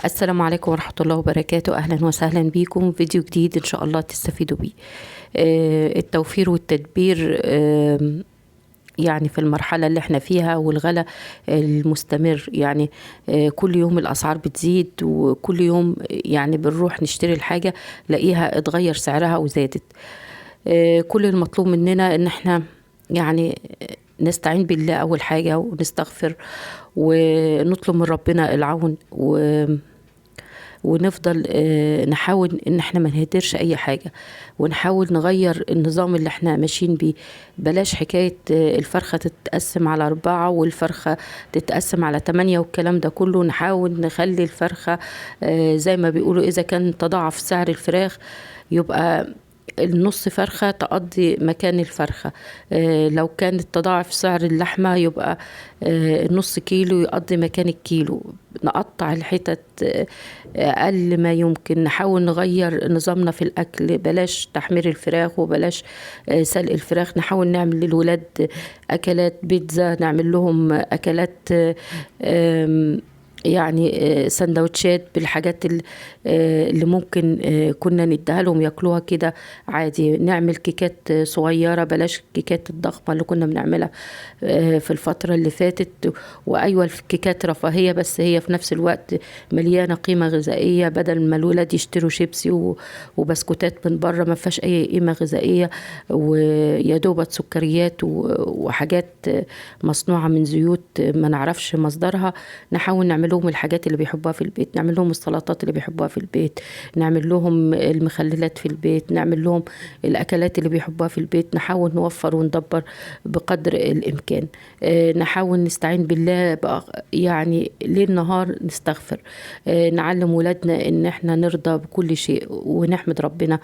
السلام عليكم ورحمة الله وبركاته. أهلا وسهلا بكم فيديو جديد إن شاء الله تستفيدوا بيه. التوفير والتدبير يعني في المرحلة اللي احنا فيها، والغلا المستمر يعني كل يوم الأسعار بتزيد، وكل يوم يعني بنروح نشتري الحاجة لاقيها اتغير سعرها وزادت. كل المطلوب مننا ان احنا يعني نستعين بالله أول حاجة، ونستغفر ونطلب من ربنا العون، ونفضل نحاول ان احنا ما نهدرش اي حاجة، ونحاول نغير النظام اللي احنا ماشيين بيه. بلاش حكاية الفرخة تتقسم على 4 والفرخة تتقسم على 8 والكلام ده كله. نحاول نخلي الفرخة زي ما بيقولوا إذا كان تضاعف سعر الفراخ يبقى النص فرخة تقضي مكان الفرخة. لو كانت تضاعف سعر اللحمة يبقى النص كيلو يقضي مكان الكيلو. نقطع الحتت أقل ما يمكن. نحاول نغير نظامنا في الأكل، بلاش تحمير الفراخ وبلاش سلق الفراخ. نحاول نعمل للولاد أكلات بيتزا، نعمل لهم أكلات يعني سندوتشات بالحاجات اللي ممكن كنا نديها لهم ياكلوها كده عادي. نعمل كيكات صغيرة، بلاش الكيكات الضخمة اللي كنا بنعملها في الفترة اللي فاتت. وأيوة الكيكات رفاهية، بس هي في نفس الوقت مليانة قيمة غذائية، بدل ما الولاد يشتروا شيبسي وبسكوتات من بره ما فيهاش أي قيمة غذائية، ويا دوبة سكريات وحاجات مصنوعة من زيوت ما نعرفش مصدرها. نحاول نعمل لهم الحاجات اللي بيحبوها في البيت، نعمل لهم السلطات اللي بيحبوها في البيت، نعمل لهم المخللات في البيت، نعمل لهم الأكلات اللي بيحبوها في البيت. نحاول نوفر وندبر بقدر الإمكان. نحاول نستعين بالله يعني ليل نهار نستغفر. نعلم ولادنا إن احنا نرضى بكل شيء ونحمد ربنا